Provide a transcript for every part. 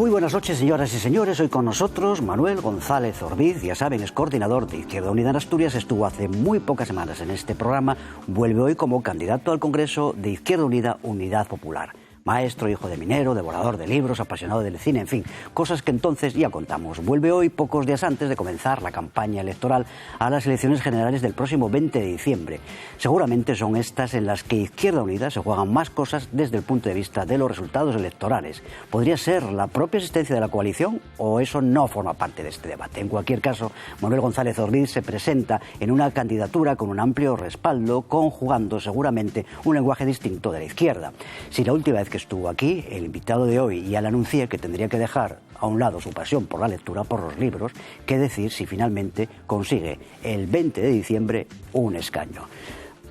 Muy buenas noches, señoras y señores. Hoy con nosotros Manuel González Orbiz, ya saben, es coordinador de Izquierda Unida en Asturias. Estuvo hace muy pocas semanas en este programa. Vuelve hoy como candidato al Congreso de Izquierda Unida, Unidad Popular. Maestro, hijo de minero, devorador de libros, apasionado del cine, en fin, cosas que entonces ya contamos. Vuelve hoy, pocos días antes de comenzar la campaña electoral a las elecciones generales del próximo 20 de diciembre. Seguramente son estas en las que Izquierda Unida se juegan más cosas desde el punto de vista de los resultados electorales. ¿Podría ser la propia existencia de la coalición o eso no forma parte de este debate? En cualquier caso, Manuel González Orbiz se presenta en una candidatura con un amplio respaldo, conjugando seguramente un lenguaje distinto de la izquierda. Si la última vez que estuvo aquí, el invitado de hoy ya le anuncié que tendría que dejar a un lado su pasión por la lectura, por los libros, qué decir si finalmente consigue el 20 de diciembre un escaño.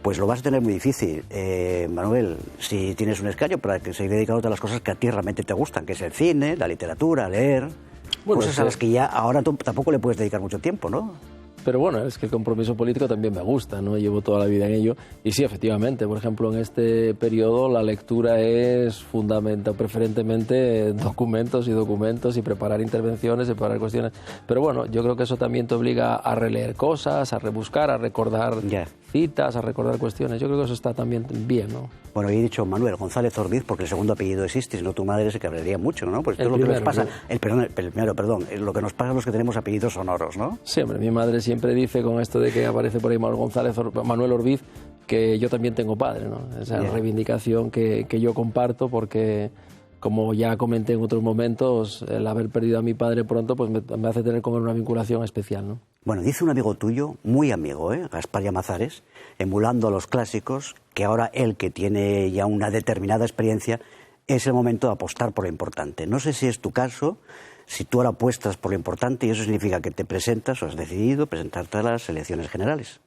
Pues lo vas a tener muy difícil, Manuel, si tienes un escaño para que seguir dedicándote a las cosas que a ti realmente te gustan, que es el cine, la literatura, leer, cosas a las que ya ahora tú tampoco le puedes dedicar mucho tiempo, ¿no? Pero bueno, es que el compromiso político también me gusta, ¿no? Llevo toda la vida en ello. Y sí, efectivamente, por ejemplo, en este periodo la lectura es fundamental, preferentemente documentos y preparar intervenciones y preparar cuestiones. Pero bueno, yo creo que eso también te obliga a releer cosas, a rebuscar, a recordar citas, a recordar cuestiones. Yo creo que eso está también bien, ¿no? Bueno, he dicho Manuel González Orbiz porque el segundo apellido existe, si no tu madre se cabrearía mucho, ¿no? Pues esto es lo que nos pasa, el primero, lo que nos pasa a los que tenemos apellidos sonoros, ¿no? Sí, hombre, mi madre siempre dice con esto de que aparece por ahí Manuel Orbiz, que yo también tengo padre, ¿no? Esa reivindicación que yo comparto porque, como ya comenté en otros momentos, el haber perdido a mi padre pronto pues me hace tener como una vinculación especial, ¿no? Bueno, dice un amigo tuyo, muy amigo, Gaspar Llamazares, emulando a los clásicos, que ahora él, que tiene ya una determinada experiencia, es el momento de apostar por lo importante. No sé si es tu caso, si tú ahora apuestas por lo importante y eso significa que te presentas o has decidido presentarte a las elecciones generales.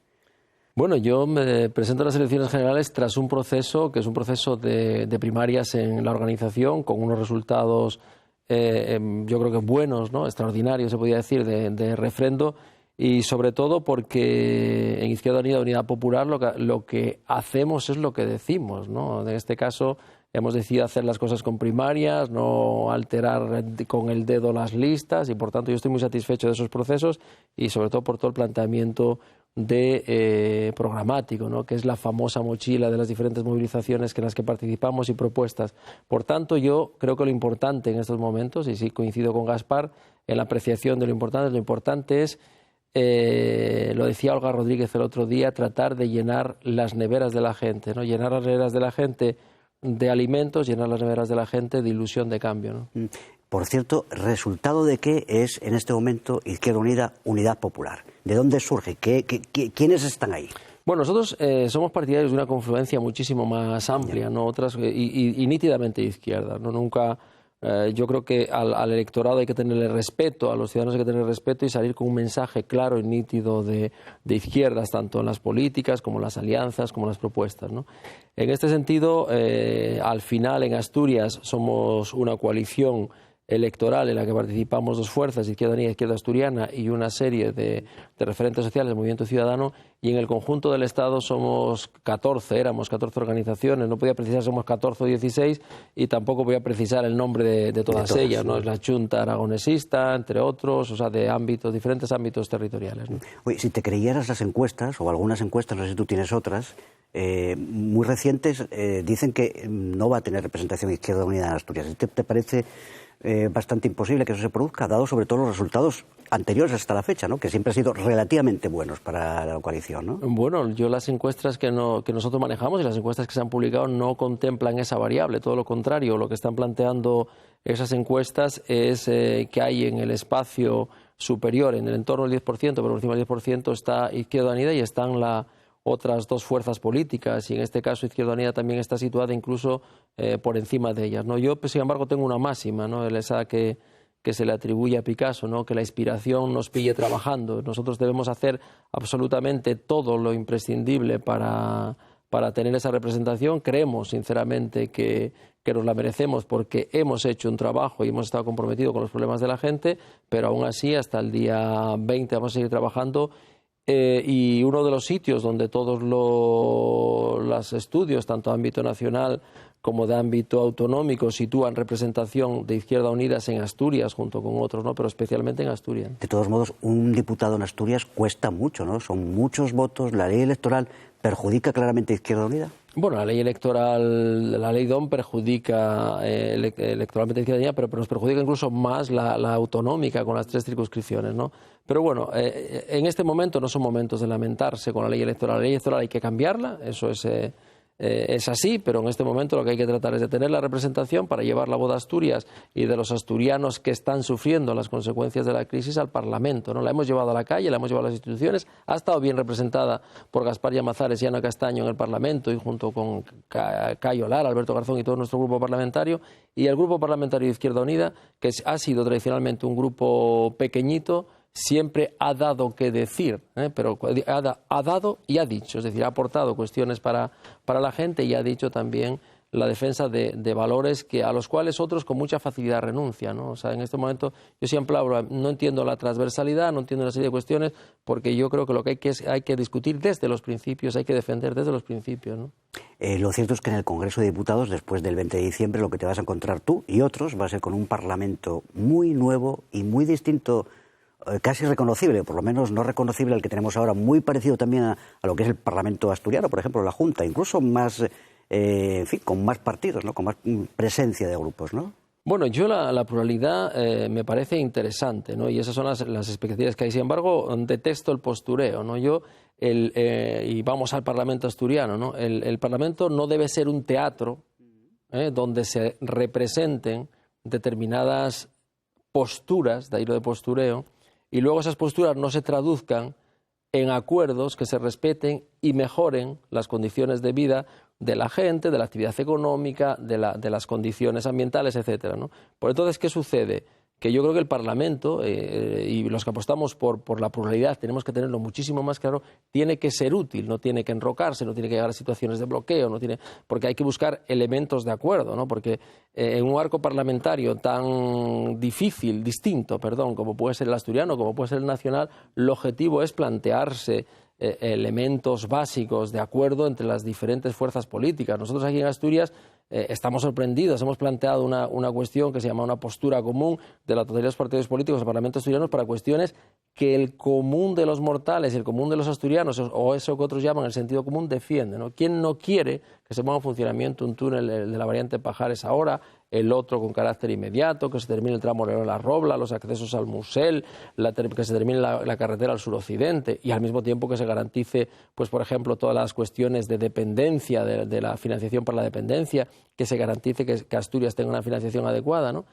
Bueno, yo me presento a las elecciones generales tras un proceso que es un proceso de primarias en la organización con unos resultados yo creo que buenos, ¿no? Extraordinarios se podría decir, de refrendo, y sobre todo porque en Izquierda Unida, Unidad Popular, lo que hacemos es lo que decimos, ¿no? En este caso hemos decidido hacer las cosas con primarias, no alterar con el dedo las listas, y por tanto yo estoy muy satisfecho de esos procesos y sobre todo por todo el planteamiento programático, ¿no? Que es la famosa mochila de las diferentes movilizaciones en las que participamos y propuestas. Por tanto, yo creo que lo importante en estos momentos, y sí coincido con Gaspar en la apreciación de lo importante es, lo decía Olga Rodríguez el otro día, tratar de llenar las neveras de la gente, ¿no? Llenar las neveras de la gente de alimentos, llenar las neveras de la gente de ilusión de cambio, ¿no? Por cierto, ¿resultado de qué es en este momento Izquierda Unida, Unidad Popular? ¿De dónde surge? ¿Quiénes están ahí? Bueno, nosotros somos partidarios de una confluencia muchísimo más amplia, ¿no? Otras y nítidamente de izquierda, ¿no? Nunca, yo creo que al electorado hay que tenerle respeto, a los ciudadanos hay que tener respeto y salir con un mensaje claro y nítido de izquierdas, tanto en las políticas como en las alianzas, como en las propuestas, ¿no? En este sentido, al final en Asturias somos una coalición electoral en la que participamos dos fuerzas, Izquierda Unida, Izquierda Asturiana, y una serie de referentes sociales del movimiento ciudadano, y en el conjunto del Estado éramos 14 organizaciones, no podía precisar somos 14 o 16, y tampoco voy a precisar el nombre de todas ellas, ¿no? Es la Junta Aragonesista, entre otros, o sea, de diferentes ámbitos territoriales, ¿no? Oye, si te creyeras las encuestas, o algunas encuestas, no sé si tú tienes otras, muy recientes, dicen que no va a tener representación Izquierda Unida en Asturias. ¿Te parece bastante imposible que eso se produzca, dado sobre todo los resultados anteriores hasta la fecha, ¿no? Que siempre han sido relativamente buenos para la coalición, ¿no? Bueno, yo las encuestas que nosotros manejamos y las encuestas que se han publicado no contemplan esa variable, todo lo contrario. Lo que están planteando esas encuestas es que hay en el espacio superior, en el entorno del 10%, pero por encima del 10% está Izquierda Unida y están otras dos fuerzas políticas, y en este caso Izquierda Unida también está situada incluso por encima de ellas, ¿no? Yo, sin embargo, tengo una máxima, ¿no? Esa que se le atribuye a Picasso, ¿no? Que la inspiración nos pille trabajando. Nosotros debemos hacer absolutamente todo lo imprescindible para tener esa representación. Creemos, sinceramente, que nos la merecemos porque hemos hecho un trabajo y hemos estado comprometidos con los problemas de la gente, pero aún así, hasta el día 20 vamos a seguir trabajando. Y uno de los sitios donde todos los estudios, tanto a ámbito nacional como de ámbito autonómico sitúan representación de Izquierda Unida en Asturias junto con otros, ¿no? Pero especialmente en Asturias. De todos modos, un diputado en Asturias cuesta mucho, ¿no? Son muchos votos. ¿La ley electoral perjudica claramente a Izquierda Unida? Bueno, la ley electoral, la ley DOM perjudica electoralmente a Izquierda Unida, pero nos perjudica incluso más la autonómica con las 3 circunscripciones, ¿no? Pero bueno, en este momento no son momentos de lamentarse con la ley electoral. La ley electoral hay que cambiarla, eso es así, pero en este momento lo que hay que tratar es de tener la representación para llevar la voz de Asturias y de los asturianos que están sufriendo las consecuencias de la crisis al Parlamento, ¿no? La hemos llevado a la calle, la hemos llevado a las instituciones, ha estado bien representada por Gaspar Llamazares y Ana Castaño en el Parlamento y junto con Cayo Lara, Alberto Garzón y todo nuestro grupo parlamentario, y el grupo parlamentario de Izquierda Unida, que ha sido tradicionalmente un grupo pequeñito, siempre ha dado que decir, pero ha dado y ha dicho, es decir, ha aportado cuestiones para la gente y ha dicho también la defensa de valores a los cuales otros con mucha facilidad renuncian, ¿no? O sea, en este momento yo siempre hablo, no entiendo la transversalidad, no entiendo una serie de cuestiones, porque yo creo que lo que hay que discutir desde los principios, hay que defender desde los principios, ¿no? Lo cierto es que en el Congreso de Diputados, después del 20 de diciembre, lo que te vas a encontrar tú y otros va a ser con un Parlamento muy nuevo y muy distinto, casi reconocible, por lo menos no reconocible al que tenemos ahora, muy parecido también a lo que es el Parlamento asturiano, por ejemplo, la Junta, incluso más, en fin, con más partidos, ¿no? Con más presencia de grupos, ¿no? Bueno, yo la pluralidad me parece interesante, ¿no? Y esas son las expectativas que hay. Sin embargo, detesto el postureo, ¿no? Y vamos al Parlamento asturiano, ¿no? El Parlamento no debe ser un teatro donde se representen determinadas posturas, de ahí lo de postureo, y luego esas posturas no se traduzcan en acuerdos que se respeten y mejoren las condiciones de vida de la gente, de la actividad económica, de las condiciones ambientales, etcétera, ¿no? Por entonces, ¿qué sucede? Que yo creo que el Parlamento, y los que apostamos por la pluralidad, tenemos que tenerlo muchísimo más claro, tiene que ser útil, no tiene que enrocarse, no tiene que llegar a situaciones de bloqueo, porque hay que buscar elementos de acuerdo, ¿no? Porque en un arco parlamentario tan distinto, como puede ser el asturiano, como puede ser el nacional, el objetivo es plantearse elementos básicos de acuerdo entre las diferentes fuerzas políticas. Nosotros aquí en Asturias estamos sorprendidos, hemos planteado una cuestión que se llama una postura común de la totalidad de los partidos políticos del Parlamento asturiano para cuestiones que el común de los mortales y el común de los asturianos, o eso que otros llaman el sentido común, defiende, ¿no? ¿Quién no quiere que se ponga en funcionamiento un túnel de la variante Pajares ahora, el otro con carácter inmediato, que se termine el tramo Lerola Robla, los accesos al Musel, que se termine la carretera al suroccidente y al mismo tiempo que se garantice, pues por ejemplo, todas las cuestiones de dependencia, de la financiación para la dependencia, que se garantice que Asturias tenga una financiación adecuada, ¿no?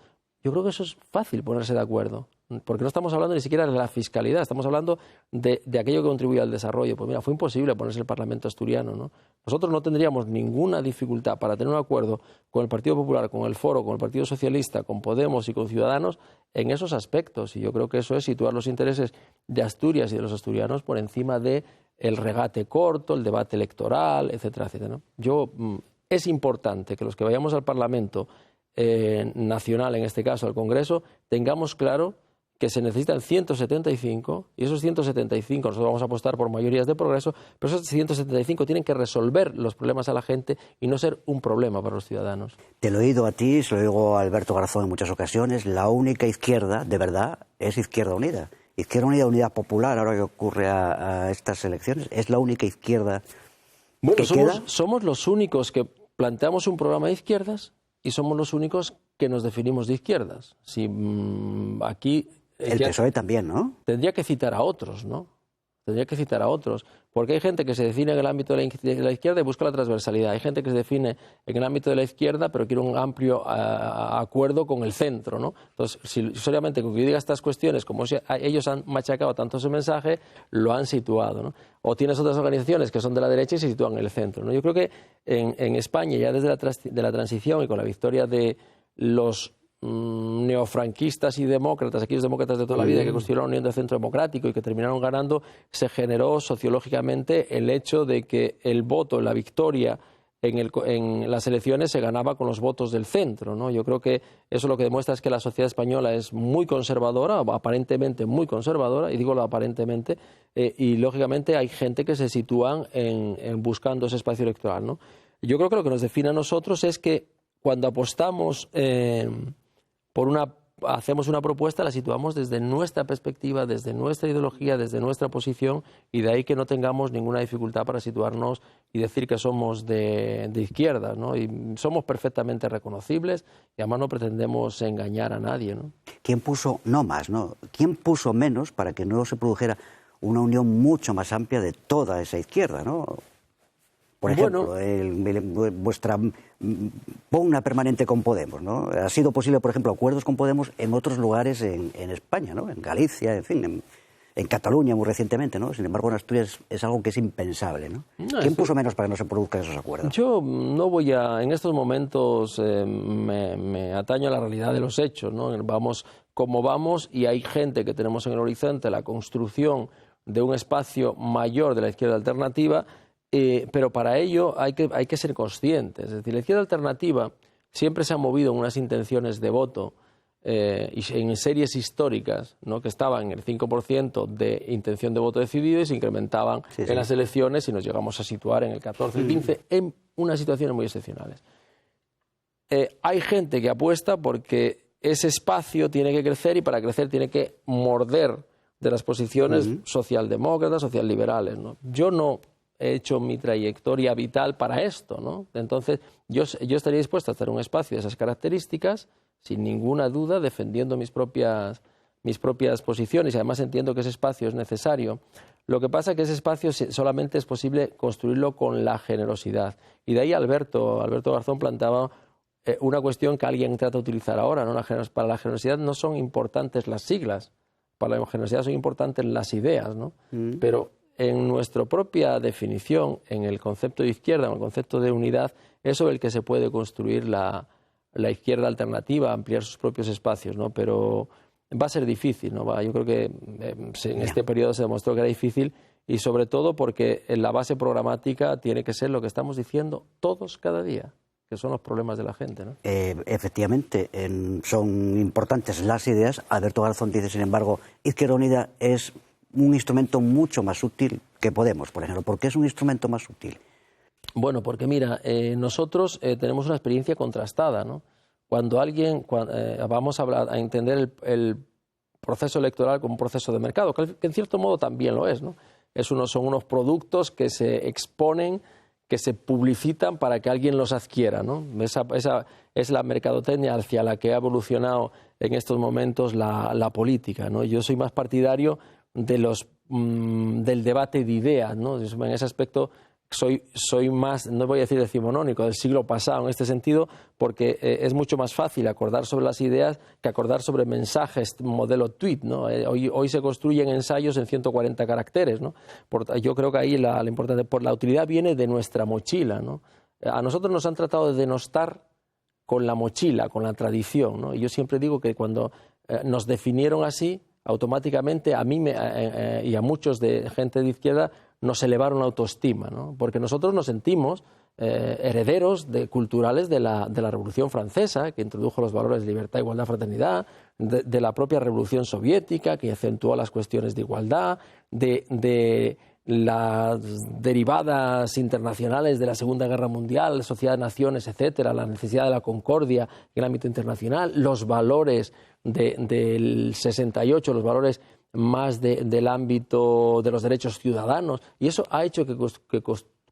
Yo creo que eso es fácil ponerse de acuerdo, porque no estamos hablando ni siquiera de la fiscalidad, estamos hablando de aquello que contribuye al desarrollo. Pues mira, fue imposible ponerse el Parlamento asturiano, ¿no? Nosotros no tendríamos ninguna dificultad para tener un acuerdo con el Partido Popular, con el Foro, con el Partido Socialista, con Podemos y con Ciudadanos en esos aspectos. Y yo creo que eso es situar los intereses de Asturias y de los asturianos por encima de el regate corto, el debate electoral, etcétera, etcétera, ¿no? Es importante que los que vayamos al Parlamento nacional, en este caso al Congreso, tengamos claro que se necesitan 175 y esos 175, nosotros vamos a apostar por mayorías de progreso, pero esos 175 tienen que resolver los problemas a la gente y no ser un problema para los ciudadanos. Te lo he oído a ti, se lo oigo a Alberto Garzón en muchas ocasiones, la única izquierda, de verdad, es Izquierda Unida. Izquierda Unida, Unidad Popular, ahora que ocurre a estas elecciones, es la única izquierda que queda. Somos los únicos que planteamos un programa de izquierdas y somos los únicos que nos definimos de izquierdas. Si aquí el PSOE también, ¿no? Tendría que citar a otros, ¿no? Tendría que citar a otros, porque hay gente que se define en el ámbito de la izquierda y busca la transversalidad. Hay gente que se define en el ámbito de la izquierda, pero quiere un amplio acuerdo con el centro, ¿no? Entonces, si solamente con que yo diga estas cuestiones, como ellos han machacado tanto ese mensaje, lo han situado, ¿no? O tienes otras organizaciones que son de la derecha y se sitúan en el centro, ¿no? Yo creo que en España, ya desde la transición y con la victoria de los neofranquistas y demócratas, aquellos demócratas de toda la vida que constituyeron la Unión del Centro Democrático y que terminaron ganando, se generó sociológicamente el hecho de que el voto, la victoria en las elecciones se ganaba con los votos del centro, ¿no? Yo creo que eso lo que demuestra es que la sociedad española es muy conservadora, aparentemente muy conservadora, y digo lo aparentemente, y lógicamente hay gente que se sitúan buscando ese espacio electoral, ¿no? Yo creo que lo que nos define a nosotros es que cuando apostamos hacemos una propuesta, la situamos desde nuestra perspectiva, desde nuestra ideología, desde nuestra posición, y de ahí que no tengamos ninguna dificultad para situarnos y decir que somos de izquierda, ¿no? Y somos perfectamente reconocibles y además no pretendemos engañar a nadie, ¿no? ¿Quién puso no más, no? ¿Quién puso menos para que no se produjera una unión mucho más amplia de toda esa izquierda, ¿no? Por ejemplo, vuestra pugna permanente con Podemos, ¿no? Ha sido posible, por ejemplo, acuerdos con Podemos en otros lugares en España, ¿no? En Galicia, en fin, en Cataluña muy recientemente, ¿no? Sin embargo, en Asturias es algo que es impensable, ¿no? ¿Quién puso menos para que no se produzcan esos acuerdos? Yo no voy en estos momentos me ataño a la realidad de los hechos, ¿no? Vamos como vamos y hay gente que tenemos en el horizonte la construcción de un espacio mayor de la izquierda alternativa. Pero para ello hay que ser conscientes. Es decir, la izquierda alternativa siempre se ha movido en unas intenciones de voto y en series históricas, ¿no? Que estaban en el 5% de intención de voto decidido y se incrementaban en las elecciones y nos llegamos a situar en el 14, el 15, en unas situaciones muy excepcionales. Hay gente que apuesta porque ese espacio tiene que crecer y para crecer tiene que morder de las posiciones socialdemócratas, socialliberales, ¿no? Yo no he hecho mi trayectoria vital para esto, ¿no? Entonces, yo estaría dispuesto a hacer un espacio de esas características, sin ninguna duda, defendiendo mis propias posiciones, y además entiendo que ese espacio es necesario. Lo que pasa es que ese espacio solamente es posible construirlo con la generosidad. Y de ahí Alberto Garzón planteaba una cuestión que alguien trata de utilizar ahora, ¿no? Para la generosidad no son importantes las siglas, para la generosidad son importantes las ideas, ¿no? Pero en nuestra propia definición, en el concepto de izquierda, en el concepto de unidad, es sobre el que se puede construir la izquierda alternativa, ampliar sus propios espacios, ¿no? Pero va a ser difícil, ¿no? Yo creo que en este periodo se demostró que era difícil y sobre todo porque la base programática tiene que ser lo que estamos diciendo todos cada día, que son los problemas de la gente, ¿no? Efectivamente, son importantes las ideas. Alberto Garzón dice, sin embargo, Izquierda Unida es un instrumento mucho más útil que Podemos, por ejemplo. ¿Por qué es un instrumento más útil? Bueno, porque mira, nosotros tenemos una experiencia contrastada, ¿no? Cuando vamos a entender el proceso electoral como un proceso de mercado, que en cierto modo también lo es, ¿no? Son unos productos que se exponen, que se publicitan para que alguien los adquiera, ¿no? Esa es la mercadotecnia hacia la que ha evolucionado en estos momentos la política, ¿no? Yo soy más partidario del debate de ideas, ¿no? En ese aspecto soy más, no voy a decir decimonónico, del siglo pasado en este sentido, porque es mucho más fácil acordar sobre las ideas que acordar sobre mensajes modelo tweet, ¿no? Hoy se construyen ensayos en 140 caracteres, ¿no? Yo creo que ahí la importancia por la utilidad viene de nuestra mochila, ¿no? A nosotros nos han tratado de denostar con la mochila, con la tradición, ¿no? Y yo siempre digo que cuando nos definieron así, automáticamente a mí y a muchos de gente de izquierda nos elevaron la autoestima, ¿no? Porque nosotros nos sentimos herederos culturales de la Revolución Francesa, que introdujo los valores de libertad, igualdad, fraternidad, de la propia Revolución Soviética, que acentuó las cuestiones de igualdad, de las derivadas internacionales de la Segunda Guerra Mundial, Sociedad de Naciones, etcétera, la necesidad de la concordia en el ámbito internacional, los valores del 68, los valores más del ámbito de los derechos ciudadanos, y eso ha hecho que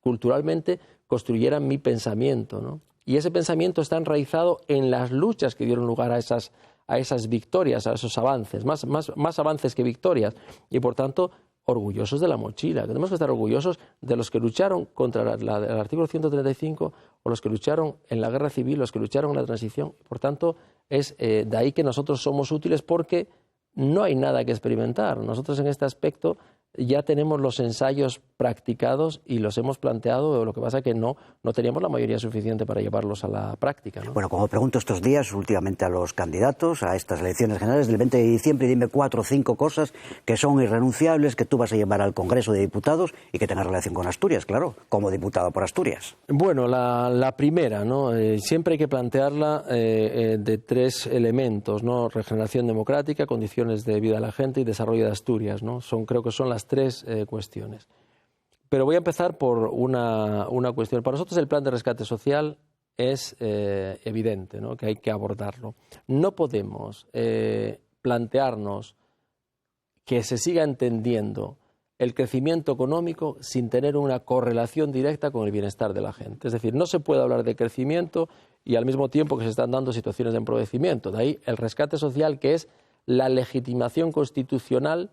culturalmente construyeran mi pensamiento, ¿no? Y ese pensamiento está enraizado en las luchas que dieron lugar a esas victorias, a esos avances, más avances que victorias, y por tanto orgullosos de la mochila. Tenemos que estar orgullosos de los que lucharon contra el artículo 135 o los que lucharon en la guerra civil, los que lucharon en la transición. Por tanto, es de ahí que nosotros somos útiles porque no hay nada que experimentar. Nosotros en este aspecto ya tenemos los ensayos practicados y los hemos planteado, lo que pasa es que no teníamos la mayoría suficiente para llevarlos a la práctica, ¿no? Bueno, como pregunto estos días últimamente a los candidatos a estas elecciones generales del 20 de diciembre, dime 4 o 5 cosas que son irrenunciables, que tú vas a llevar al Congreso de Diputados y que tengan relación con Asturias, claro, como diputado por Asturias. Bueno, la primera, ¿no? Siempre hay que plantearla de 3 elementos, ¿no? Regeneración democrática, condiciones de vida de la gente y desarrollo de Asturias, ¿no? Creo que son las 3 cuestiones. Pero voy a empezar por una cuestión. Para nosotros el plan de rescate social es evidente, ¿no?, que hay que abordarlo. No podemos plantearnos que se siga entendiendo el crecimiento económico sin tener una correlación directa con el bienestar de la gente. Es decir, no se puede hablar de crecimiento y al mismo tiempo que se están dando situaciones de empobrecimiento. De ahí el rescate social, que es la legitimación constitucional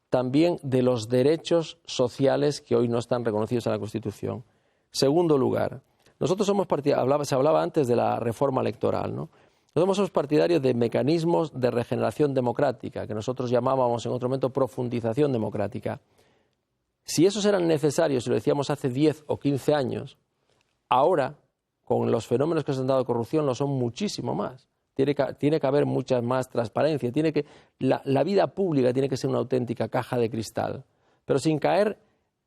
también de los derechos sociales que hoy no están reconocidos en la Constitución. Segundo lugar, nosotros somos se hablaba antes de la reforma electoral, ¿no? Nosotros somos partidarios de mecanismos de regeneración democrática, que nosotros llamábamos en otro momento profundización democrática. Si esos eran necesarios, si lo decíamos hace 10 o 15 años, ahora, con los fenómenos que se han dado de corrupción, lo son muchísimo más. Tiene que haber mucha más transparencia. La vida pública tiene que ser una auténtica caja de cristal, pero sin caer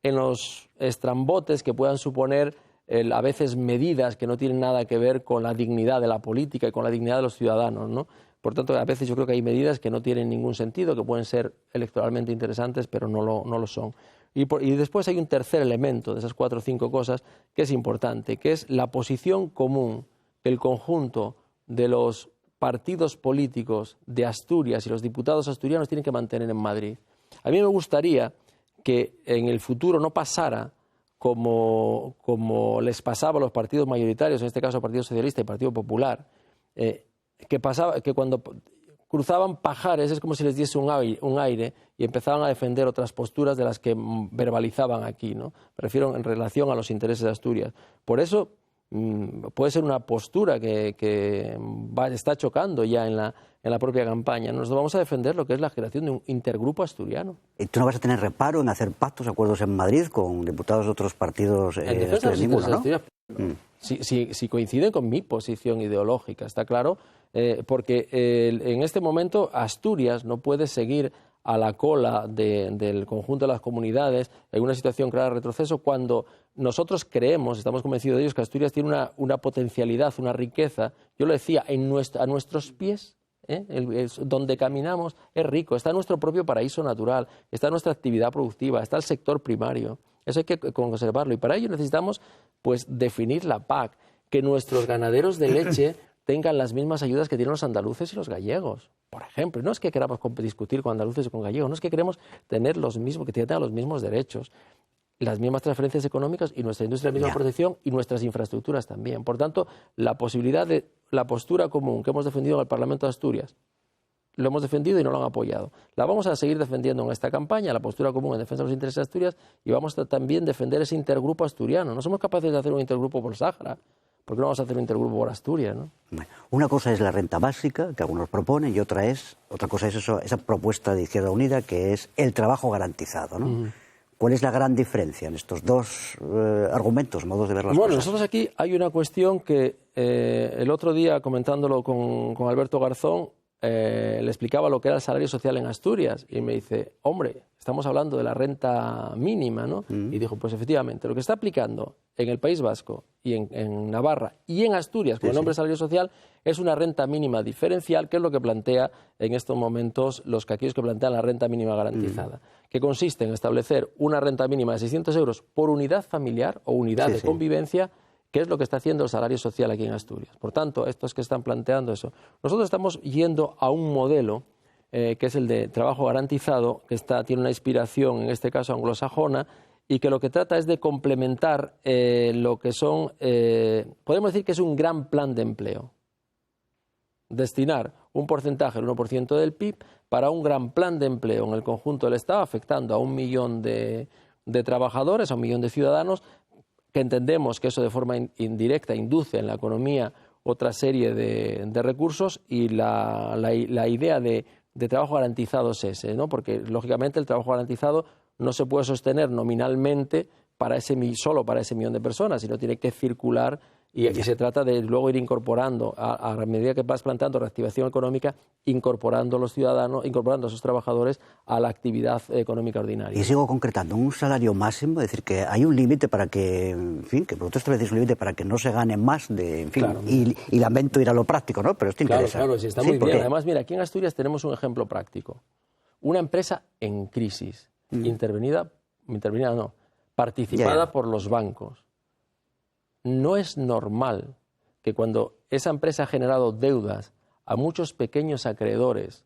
en los estrambotes que puedan suponer a veces medidas que no tienen nada que ver con la dignidad de la política y con la dignidad de los ciudadanos, ¿no? Por tanto, a veces yo creo que hay medidas que no tienen ningún sentido, que pueden ser electoralmente interesantes, pero no lo son. Y después hay un tercer elemento de esas 4 o 5 cosas que es importante, que es la posición común que el conjunto de los partidos políticos de Asturias y los diputados asturianos tienen que mantener en Madrid. A mí me gustaría que en el futuro no pasara como les pasaba a los partidos mayoritarios, en este caso el Partido Socialista y el Partido Popular, que cuando cruzaban pajares es como si les diese un aire y empezaban a defender otras posturas de las que verbalizaban aquí, ¿no? Prefiero en relación a los intereses de Asturias. Por eso puede ser una postura que está chocando ya en la propia campaña. Nos vamos a defender lo que es la creación de un intergrupo asturiano. ¿Y tú no vas a tener reparo en hacer pactos, acuerdos en Madrid con diputados de otros partidos? En defensa de los intereses de Asturias, si coinciden con mi posición ideológica, está claro, porque en este momento Asturias no puede seguir a la cola del conjunto de las comunidades en una situación clara de retroceso cuando nosotros creemos, estamos convencidos de ellos, que Asturias tiene una potencialidad, una riqueza, yo lo decía, a nuestros pies, donde caminamos es rico, está nuestro propio paraíso natural, está nuestra actividad productiva, está el sector primario, eso hay que conservarlo y para ello necesitamos pues definir la PAC, que nuestros ganaderos de leche tengan las mismas ayudas que tienen los andaluces y los gallegos. Por ejemplo, no es que queramos discutir con andaluces o con gallegos, no es que queremos tener que tengan los mismos derechos, las mismas transferencias económicas y nuestra industria la misma protección y nuestras infraestructuras también. Por tanto, la posibilidad de la postura común que hemos defendido en el Parlamento de Asturias, lo hemos defendido y no lo han apoyado. La vamos a seguir defendiendo en esta campaña, la postura común en defensa de los intereses de Asturias, y vamos a también defender ese intergrupo asturiano. No somos capaces de hacer un intergrupo por Sáhara. ¿Por qué no vamos a hacer un intergrupo por Asturias, no? Una cosa es la renta básica, que algunos proponen, y otra cosa es esa propuesta de Izquierda Unida, que es el trabajo garantizado, ¿no? ¿Cuál es la gran diferencia en estos dos argumentos, modos de ver las cosas? Bueno, nosotros aquí hay una cuestión que el otro día, comentándolo con Alberto Garzón, le explicaba lo que era el salario social en Asturias y me dice, hombre, estamos hablando de la renta mínima, ¿no? Y dijo, pues efectivamente, lo que está aplicando en el País Vasco y en Navarra y en Asturias con el nombre de salario social es una renta mínima diferencial, que es lo que plantea en estos momentos aquellos que plantean la renta mínima garantizada, que consiste en establecer una renta mínima de 600 euros por unidad familiar o unidad de convivencia, que es lo que está haciendo el salario social aquí en Asturias. Por tanto, estos que están planteando eso, nosotros estamos yendo a un modelo que es el de trabajo garantizado, que tiene una inspiración, en este caso anglosajona, y que lo que trata es de complementar lo que son, podemos decir que es un gran plan de empleo. Destinar un porcentaje, el 1% del PIB, para un gran plan de empleo en el conjunto del Estado, afectando a 1 millón de trabajadores, a 1 millón de ciudadanos, que entendemos que eso de forma indirecta induce en la economía otra serie de recursos y la idea de trabajo garantizado es ese, ¿no? Porque lógicamente el trabajo garantizado no se puede sostener nominalmente solo para ese millón de personas, sino tiene que circular y aquí se trata de luego ir incorporando, a medida que vas planteando reactivación económica, incorporando a los ciudadanos, incorporando a esos trabajadores a la actividad económica ordinaria. Y sigo concretando, un salario máximo, es decir, que hay un límite para que, en fin, que vosotros establecéis un límite para que no se gane más, en fin, claro. y lamento ir a lo práctico, ¿no? Pero esto interesa. Claro, sí, está muy bien. Además, mira, aquí en Asturias tenemos un ejemplo práctico. Una empresa en crisis, participada por los bancos. No es normal que cuando esa empresa ha generado deudas a muchos pequeños acreedores,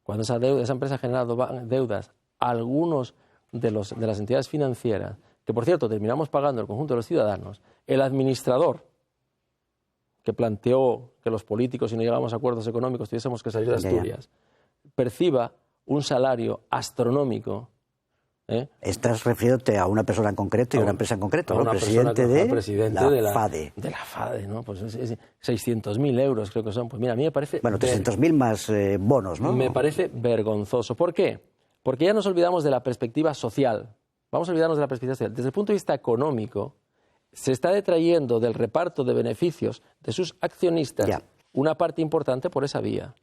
cuando esa empresa ha generado deudas a algunos de las entidades financieras, que por cierto terminamos pagando el conjunto de los ciudadanos, el administrador que planteó que los políticos, si no llegamos a acuerdos económicos, tuviésemos que salir de Asturias, perciba un salario astronómico. Estás refiriéndote a una persona en concreto y a una empresa en concreto, ¿no? Presidente de la FADE. De la FADE, ¿no? Pues 600.000 euros creo que son. Pues mira, a mí me parece... Bueno, 300.000 más bonos, ¿no? Me parece vergonzoso. ¿Por qué? Porque ya nos olvidamos de la perspectiva social. Vamos a olvidarnos de la perspectiva social. Desde el punto de vista económico, se está detrayendo del reparto de beneficios de sus accionistas una parte importante por esa vía.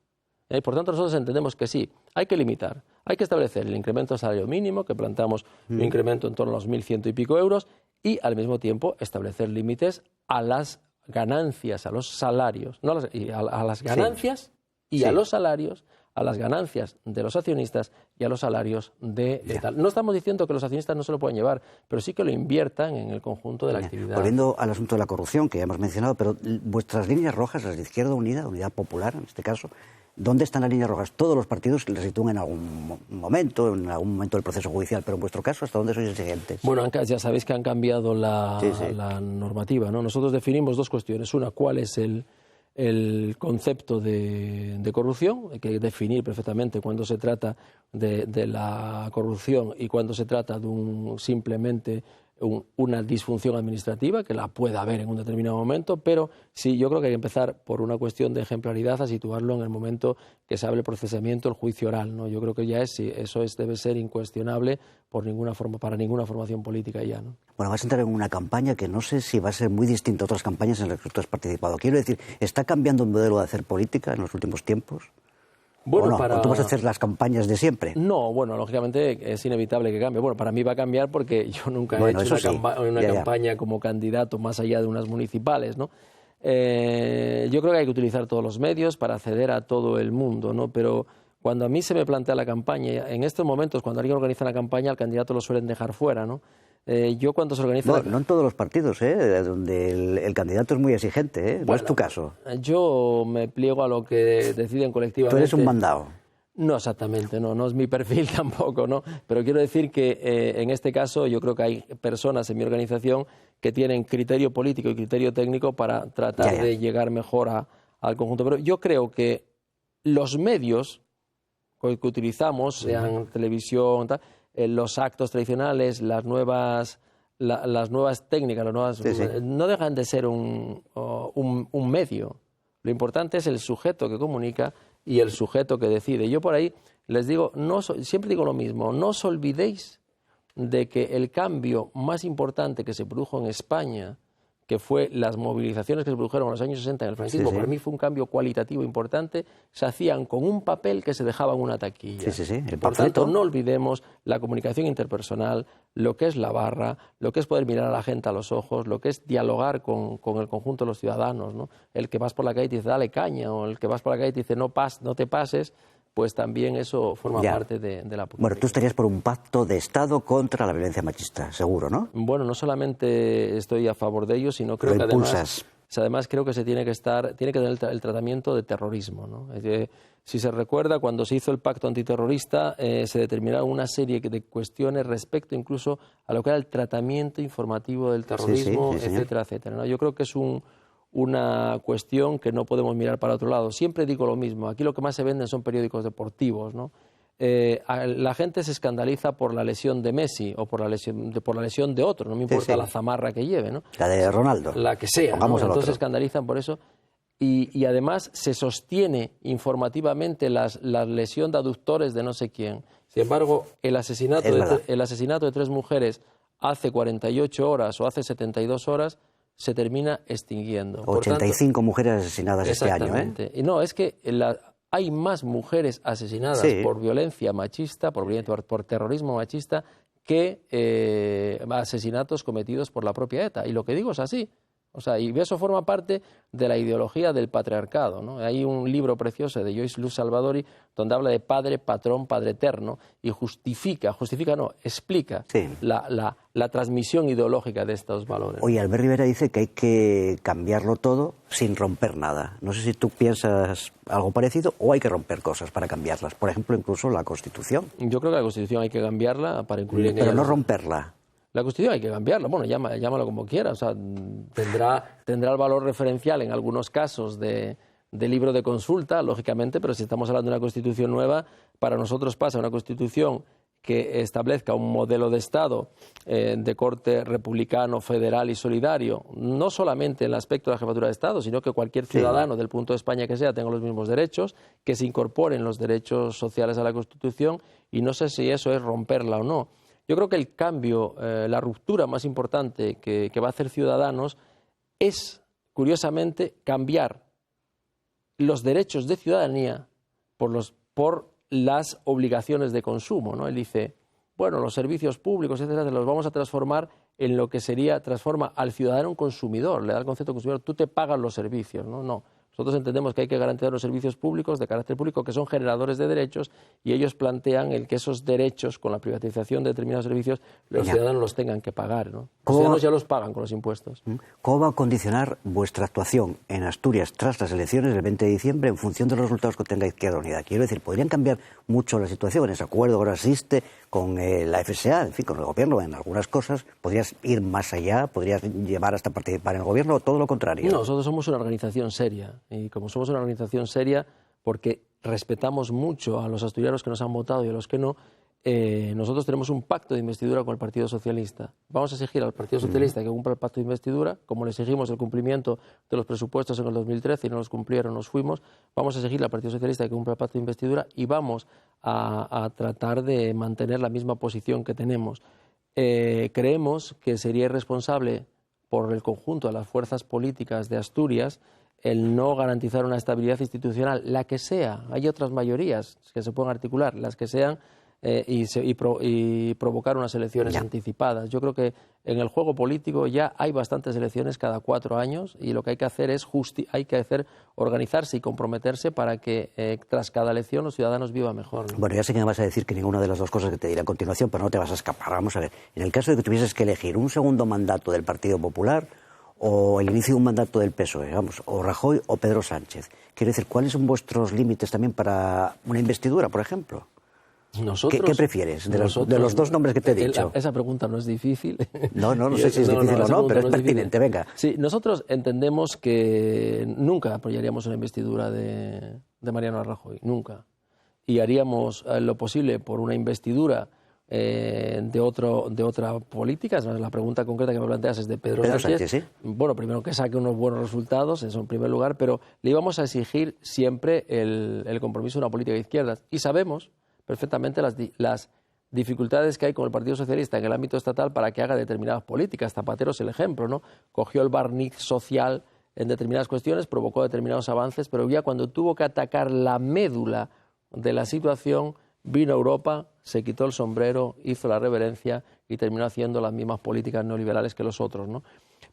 Y por tanto, nosotros entendemos que sí, hay que limitar, hay que establecer el incremento del salario mínimo, que planteamos un incremento en torno a los 1.100 y pico euros, y al mismo tiempo establecer límites a las ganancias, a los salarios, no a las ganancias y a los salarios, a las ganancias de los accionistas y a los salarios de tal. No estamos diciendo que los accionistas no se lo puedan llevar, pero sí que lo inviertan en el conjunto de la actividad. Volviendo al asunto de la corrupción, que ya hemos mencionado, pero vuestras líneas rojas, las de Izquierda Unida, Unidad Popular en este caso, ¿dónde están las líneas rojas? Todos los partidos las sitúan en algún momento del proceso judicial, pero en vuestro caso, ¿hasta dónde sois exigentes? Bueno, ya sabéis que han cambiado la normativa, ¿no? Nosotros definimos dos cuestiones. Una, ¿cuál es el concepto de corrupción? Hay que definir perfectamente cuándo se trata de la corrupción y cuándo se trata de simplemente una disfunción administrativa, que la pueda haber en un determinado momento, pero sí, yo creo que hay que empezar por una cuestión de ejemplaridad a situarlo en el momento que se abre el procesamiento, el juicio oral, ¿no? Yo creo que ya debe ser incuestionable para ninguna formación política ya, ¿no? Bueno, vas a entrar en una campaña que no sé si va a ser muy distinta a otras campañas en las que tú has participado. Quiero decir, ¿está cambiando el modelo de hacer política en los últimos tiempos? Bueno, ¿O tú vas a hacer las campañas de siempre? No, bueno, lógicamente es inevitable que cambie. Bueno, para mí va a cambiar porque yo nunca he hecho una campaña como candidato más allá de unas municipales, ¿no? Yo creo que hay que utilizar todos los medios para acceder a todo el mundo, ¿no? Pero cuando a mí se me plantea la campaña, en estos momentos, cuando alguien organiza una campaña, al candidato lo suelen dejar fuera, ¿no? Yo cuando se organiza... No en todos los partidos, donde el candidato es muy exigente, no es tu caso. Yo me pliego a lo que deciden colectivamente. Tú eres un mandado. No exactamente, no es mi perfil tampoco, ¿no? Pero quiero decir que en este caso yo creo que hay personas en mi organización que tienen criterio político y criterio técnico para tratar de llegar mejor al conjunto. Pero yo creo que los medios que utilizamos, sean televisión, los actos tradicionales, las nuevas técnicas, no dejan de ser un medio. Lo importante es el sujeto que comunica y el sujeto que decide. Yo por ahí les digo, siempre digo lo mismo, no os olvidéis de que el cambio más importante que se produjo en España, que fue las movilizaciones que se produjeron en los años 60 en el franquismo, para mí fue un cambio cualitativo importante, se hacían con un papel que se dejaba en una taquilla. Por tanto, no olvidemos la comunicación interpersonal, lo que es la barra, lo que es poder mirar a la gente a los ojos, lo que es dialogar con el conjunto de los ciudadanos, ¿no? El que vas por la calle y te dice dale caña, o el que vas por la calle y te dice no te pases, pues también eso forma parte de la política. Bueno, tú estarías por un pacto de Estado contra la violencia machista, seguro, ¿no? Bueno, no solamente estoy a favor de ello, sino creo que además creo que tiene que tener el tratamiento de terrorismo, ¿no? Si se recuerda, cuando se hizo el pacto antiterrorista, se determinaron una serie de cuestiones respecto incluso a lo que era el tratamiento informativo del terrorismo, etcétera, etcétera, ¿no? Yo creo que es una cuestión que no podemos mirar para otro lado. Siempre digo lo mismo, aquí lo que más se venden son periódicos deportivos, ¿no? La gente se escandaliza por la lesión de Messi o por la lesión de otro, no me importa la zamarra que lleve, ¿no? La de Ronaldo. La que sea, ¿no? Entonces se escandalizan por eso y además se sostiene informativamente la lesión de aductores de no sé quién. Sin embargo, el asesinato de 3 mujeres hace 48 horas o hace 72 horas se termina extinguiendo. 85 mujeres asesinadas este año, ¿eh? Y no, es que hay más mujeres asesinadas por violencia machista, por terrorismo machista, que asesinatos cometidos por la propia ETA. Y lo que digo es así. O sea, y eso forma parte de la ideología del patriarcado, ¿no? Hay un libro precioso de Joyce Luz Salvadori donde habla de padre, patrón, padre eterno y explica sí. la transmisión ideológica de estos valores. Oye, Albert Rivera dice que hay que cambiarlo todo sin romper nada. No sé si tú piensas algo parecido o hay que romper cosas para cambiarlas. Por ejemplo, incluso la Constitución. Yo creo que la Constitución hay que cambiarla para incluir en ella... Pero no romperla. La Constitución hay que cambiarla, bueno, llámalo como quiera, o sea, tendrá el valor referencial en algunos casos de libro de consulta, lógicamente, pero si estamos hablando de una Constitución nueva, para nosotros pasa una Constitución que establezca un modelo de Estado de corte republicano, federal y solidario, no solamente en el aspecto de la jefatura de Estado, sino que cualquier ciudadano del punto de España que sea tenga los mismos derechos, que se incorporen los derechos sociales a la Constitución, y no sé si eso es romperla o no. Yo creo que el cambio, la ruptura más importante que va a hacer Ciudadanos es, curiosamente, cambiar los derechos de ciudadanía por las obligaciones de consumo, ¿no? Él dice, bueno, los servicios públicos, etcétera, los vamos a transformar en lo que transforma al ciudadano en consumidor, le da el concepto de consumidor, tú te pagas los servicios, ¿no? No. Nosotros entendemos que hay que garantizar los servicios públicos de carácter público que son generadores de derechos y ellos plantean que esos derechos, con la privatización de determinados servicios, los ciudadanos los tengan que pagar, ¿no? Los ciudadanos ya los pagan con los impuestos. ¿Cómo va a condicionar vuestra actuación en Asturias tras las elecciones del 20 de diciembre en función de los resultados que tenga Izquierda Unida? Quiero decir, ¿podrían cambiar mucho la situación en ese acuerdo que ahora existe con la FSA, en fin, con el gobierno en algunas cosas? ¿Podrías ir más allá? ¿Podrías llevar hasta participar en el gobierno o todo lo contrario? No, nosotros somos una organización seria. Y como somos una organización seria, porque respetamos mucho a los asturianos que nos han votado y a los que no, nosotros tenemos un pacto de investidura con el Partido Socialista. Vamos a exigir al Partido Socialista que cumpla el pacto de investidura, como le exigimos el cumplimiento de los presupuestos en el 2013 y no los cumplieron, nos fuimos. Vamos a exigir al Partido Socialista que cumpla el pacto de investidura y vamos a tratar de mantener la misma posición que tenemos. Creemos que sería irresponsable por el conjunto de las fuerzas políticas de Asturias el no garantizar una estabilidad institucional, la que sea. Hay otras mayorías que se pueden articular, las que sean, y provocar unas elecciones anticipadas. Yo creo que en el juego político ya hay bastantes elecciones cada 4 años y lo que hay que hacer es organizarse y comprometerse para que tras cada elección los ciudadanos vivan mejor, ¿no? Bueno, ya sé que me vas a decir que ninguna de las dos cosas que te diré a continuación, pero no te vas a escapar. Vamos a ver, en el caso de que tuvieses que elegir un segundo mandato del Partido Popular o el inicio de un mandato del PSOE, vamos, o Rajoy o Pedro Sánchez, quiero decir, ¿cuáles son vuestros límites también para una investidura, por ejemplo? ¿Qué prefieres de los dos nombres que te he dicho? Esa pregunta no es difícil. No sé si es difícil o no, pero es pertinente, venga. Sí, nosotros entendemos que nunca apoyaríamos una investidura de Mariano Rajoy, nunca. Y haríamos lo posible por una investidura de otra política. La pregunta concreta que me planteas es de Pedro Sánchez. ¿Sí? Bueno, primero que saque unos buenos resultados, eso en primer lugar, pero le íbamos a exigir siempre el compromiso de una política de izquierdas. Y sabemos perfectamente las dificultades que hay con el Partido Socialista en el ámbito estatal para que haga determinadas políticas. Zapatero es el ejemplo, ¿no? Cogió el barniz social en determinadas cuestiones, provocó determinados avances, pero ya cuando tuvo que atacar la médula de la situación, vino a Europa, se quitó el sombrero, hizo la reverencia y terminó haciendo las mismas políticas neoliberales que los otros, ¿no?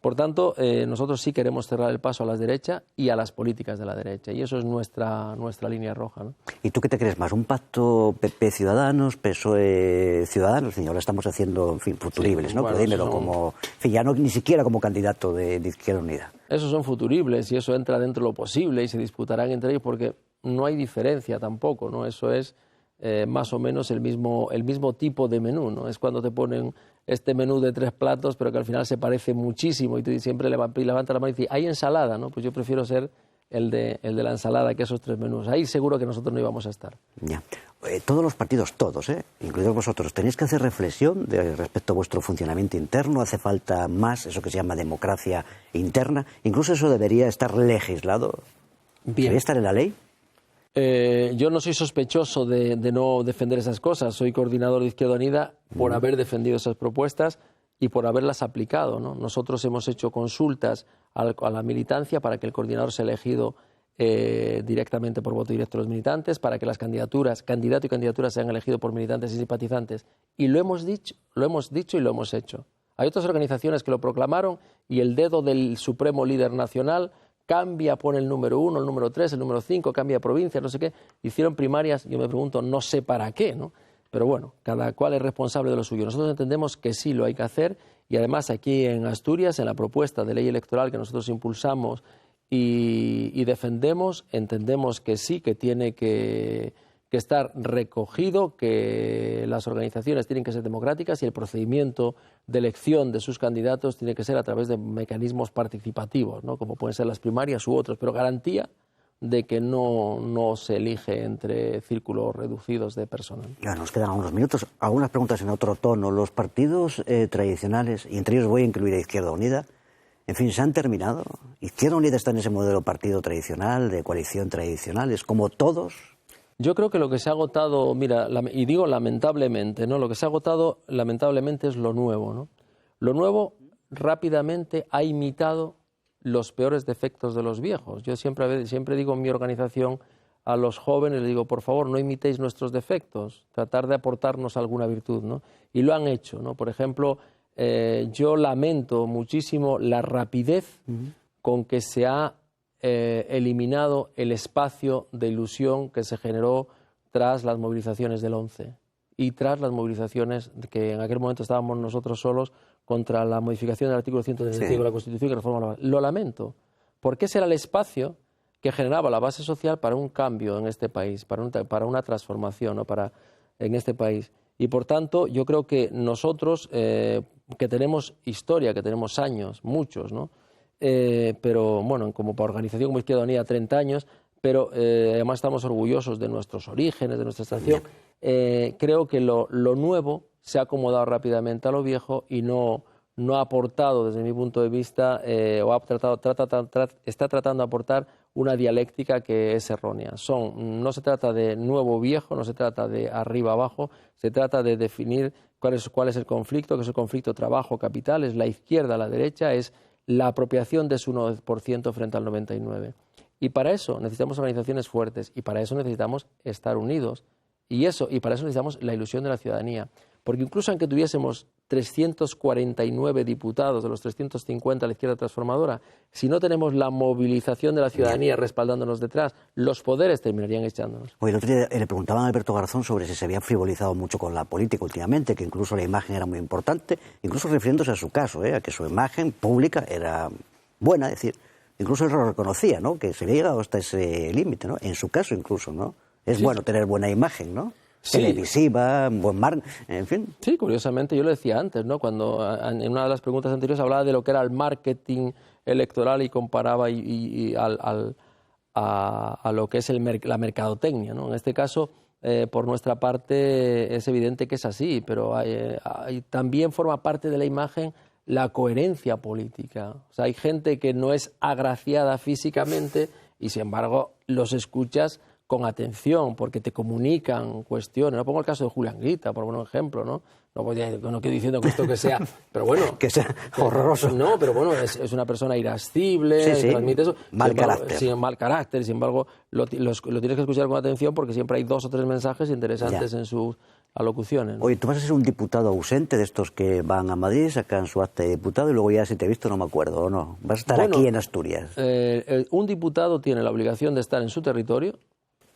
Por tanto, nosotros sí queremos cerrar el paso a la derecha y a las políticas de la derecha, y eso es nuestra línea roja, ¿no? ¿Y tú qué te crees más? ¿Un pacto PP-Ciudadanos, PSOE-Ciudadanos? Ahora estamos haciendo, en fin, futuribles, sí, ¿no? Bueno, pero dímelo como, en fin, ya no ni siquiera como candidato de Izquierda Unida. Esos son futuribles y eso entra dentro de lo posible y se disputarán entre ellos porque no hay diferencia tampoco, ¿no? Eso es más o menos el mismo tipo de menú, ¿no? Es cuando te ponen este menú de 3 platos, pero que al final se parece muchísimo y tú siempre levantas la mano y dices, ¿hay ensalada? ¿No? Pues yo prefiero ser el de la ensalada que esos 3 menús. Ahí seguro que nosotros no íbamos a estar. Ya. Todos los partidos, incluidos vosotros, tenéis que hacer reflexión respecto a vuestro funcionamiento interno. Hace falta más, eso que se llama democracia interna. Incluso eso debería estar legislado. ¿Debería estar en la ley? Yo no soy sospechoso de no defender esas cosas. Soy coordinador de Izquierda Unida por haber defendido esas propuestas y por haberlas aplicado, ¿no? Nosotros hemos hecho consultas a la militancia para que el coordinador sea elegido directamente por voto directo de los militantes, para que las candidaturas, candidato y candidatura sean elegidos por militantes y simpatizantes. Y lo hemos dicho y lo hemos hecho. Hay otras organizaciones que lo proclamaron y el dedo del supremo líder nacional cambia, pone el número 1, el número 3, el número 5, cambia provincia, no sé qué. Hicieron primarias, yo me pregunto, no sé para qué, ¿no? Pero bueno, cada cual es responsable de lo suyo. Nosotros entendemos que sí lo hay que hacer y además aquí en Asturias, en la propuesta de ley electoral que nosotros impulsamos y defendemos, entendemos que sí, que tiene que estar recogido, que las organizaciones tienen que ser democráticas y el procedimiento de elección de sus candidatos tiene que ser a través de mecanismos participativos, ¿no? Como pueden ser las primarias u otros, pero garantía de que no se elige entre círculos reducidos de personas. Ya nos quedan unos minutos. Algunas preguntas en otro tono. Los partidos tradicionales, y entre ellos voy a incluir a Izquierda Unida, en fin, se han terminado. Izquierda Unida está en ese modelo partido tradicional, de coalición tradicional, es como todos. Yo creo que lo que se ha agotado, mira, y digo lamentablemente, ¿no? Lo que se ha agotado lamentablemente es lo nuevo, ¿no? Lo nuevo rápidamente ha imitado los peores defectos de los viejos. Yo siempre digo en mi organización a los jóvenes, les digo, por favor, no imitéis nuestros defectos, tratar de aportarnos alguna virtud, ¿no? Y lo han hecho, ¿no? Por ejemplo, yo lamento muchísimo la rapidez con que se ha eliminado el espacio de ilusión que se generó tras las movilizaciones del 11 y tras las movilizaciones que en aquel momento estábamos nosotros solos contra la modificación del artículo 135 de la Constitución que reforma la... Lo lamento, porque ese era el espacio que generaba la base social para un cambio en este país, para una transformación, ¿no? En este país. Y por tanto, yo creo que nosotros, que tenemos historia, que tenemos años, muchos, ¿no? Pero bueno, como para organización como Izquierda Unida, 30 años, pero además estamos orgullosos de nuestros orígenes, de nuestra extracción. Creo que lo nuevo se ha acomodado rápidamente a lo viejo y no ha aportado, desde mi punto de vista, está tratando de aportar una dialéctica que es errónea. No se trata de nuevo viejo, no se trata de arriba abajo, se trata de definir cuál es el conflicto, que es el conflicto trabajo-capital, es la izquierda, la derecha, es la apropiación de su 1% frente al 99%. Y para eso necesitamos organizaciones fuertes y para eso necesitamos estar unidos. Y para eso necesitamos la ilusión de la ciudadanía. Porque incluso aunque tuviésemos 349 diputados de los 350 de la izquierda transformadora, si no tenemos la movilización de la ciudadanía respaldándonos detrás, los poderes terminarían echándonos. Oye, el otro día le preguntaban a Alberto Garzón sobre si se había frivolizado mucho con la política últimamente, que incluso la imagen era muy importante, incluso refiriéndose a su caso, a que su imagen pública era buena, es decir, incluso él lo reconocía, ¿no? Que se había llegado hasta ese límite, ¿no? En su caso incluso, ¿no? Es bueno tener buena imagen, ¿no? Sí. Televisiva, buen en fin. Sí, curiosamente, yo lo decía antes, ¿no? Cuando en una de las preguntas anteriores hablaba de lo que era el marketing electoral y comparaba a lo que es la mercadotecnia, ¿no? En este caso, por nuestra parte, es evidente que es así, pero también forma parte de la imagen la coherencia política. O sea, hay gente que no es agraciada físicamente y, sin embargo, los escuchas con atención, porque te comunican cuestiones. No pongo el caso de Julián Grita, por un ejemplo, ¿no? No estoy diciendo que esto que sea, pero bueno. Que sea horroroso. No, pero bueno, es una persona irascible, sí. Transmite eso. Mal carácter, sin embargo, lo tienes que escuchar con atención porque siempre hay 2 o 3 mensajes interesantes en sus alocuciones, ¿no? Oye, tú vas a ser un diputado ausente de estos que van a Madrid, sacan su acta de diputado y luego ya si te he visto no me acuerdo, ¿o no? Vas a estar aquí en Asturias. Un diputado tiene la obligación de estar en su territorio.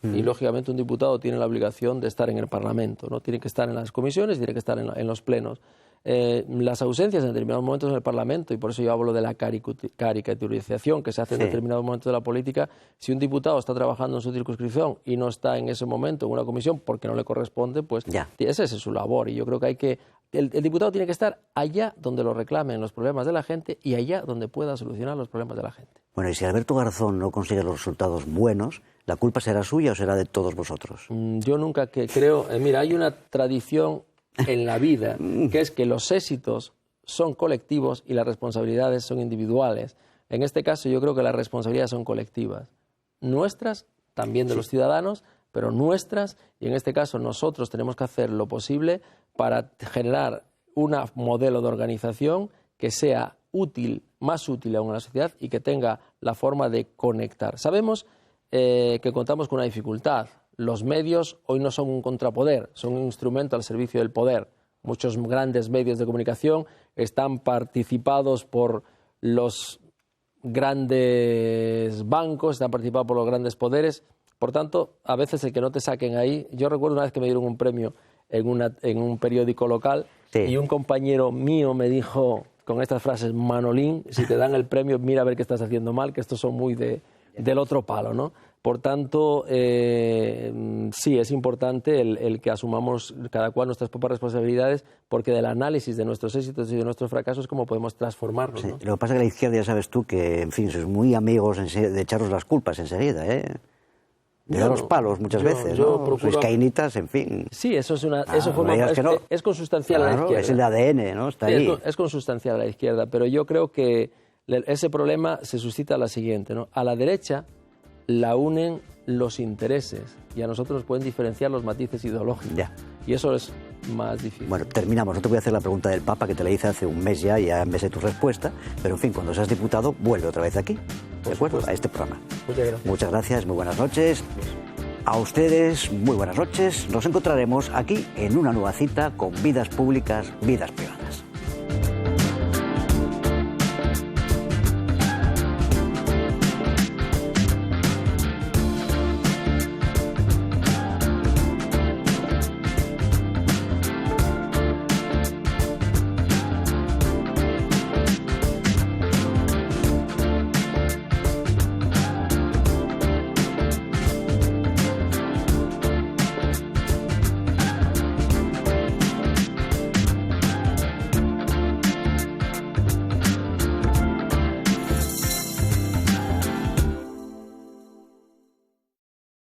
Y, lógicamente, un diputado tiene la obligación de estar en el Parlamento, ¿no? Tiene que estar en las comisiones, tiene que estar en los plenos. Las ausencias en determinados momentos en el Parlamento, y por eso yo hablo de la caricaturización que se hace en determinados momentos de la política, si un diputado está trabajando en su circunscripción y no está en ese momento en una comisión porque no le corresponde, pues esa es su labor. Y yo creo que el diputado tiene que estar allá donde lo reclamen los problemas de la gente y allá donde pueda solucionar los problemas de la gente. Bueno, y si Alberto Garzón no consigue los resultados buenos, ¿la culpa será suya o será de todos vosotros? Yo nunca creo... mira, hay una tradición en la vida que es que los éxitos son colectivos y las responsabilidades son individuales. En este caso yo creo que las responsabilidades son colectivas. Nuestras, también de los ciudadanos, pero nuestras, y en este caso nosotros tenemos que hacer lo posible para generar un modelo de organización que sea útil, más útil aún a la sociedad y que tenga la forma de conectar. Sabemos que contamos con una dificultad. Los medios hoy no son un contrapoder, son un instrumento al servicio del poder. muchos grandes medios de comunicación, están participados por los grandes bancos, están participados por los grandes poderes. Por tanto, a veces el que no te saquen ahí... Yo recuerdo una vez que me dieron un premio en un periódico local, sí, y un compañero mío me dijo con estas frases: Manolín, si te dan el premio, mira a ver qué estás haciendo mal, que estos son muy del otro palo, ¿no? Por tanto, sí, es importante el que asumamos cada cual nuestras propias responsabilidades, porque del análisis de nuestros éxitos y de nuestros fracasos es como podemos transformarnos, ¿no? Sí, lo que pasa es que la izquierda, ya sabes tú, que, en fin, sois muy amigos de echaros las culpas enseguida, ¿eh? De dar los palos muchas veces, ¿no? Sois caínitas, en fin. Sí, eso es consustancial, claro, a la izquierda. Es el ADN, ¿no? Está ahí. Es consustancial a la izquierda, pero yo creo que ese problema se suscita a la siguiente, ¿no? A la derecha la unen los intereses y a nosotros nos pueden diferenciar los matices ideológicos. Ya. Y eso es más difícil. Bueno, terminamos. No te voy a hacer la pregunta del Papa, que te la hice hace un mes ya me sé tu respuesta, pero en fin, cuando seas diputado, vuelve otra vez aquí, ¿de acuerdo? A este programa. Muchas gracias. Muchas gracias, muy buenas noches. A ustedes, muy buenas noches. Nos encontraremos aquí en una nueva cita con Vidas Públicas, Vidas Privadas.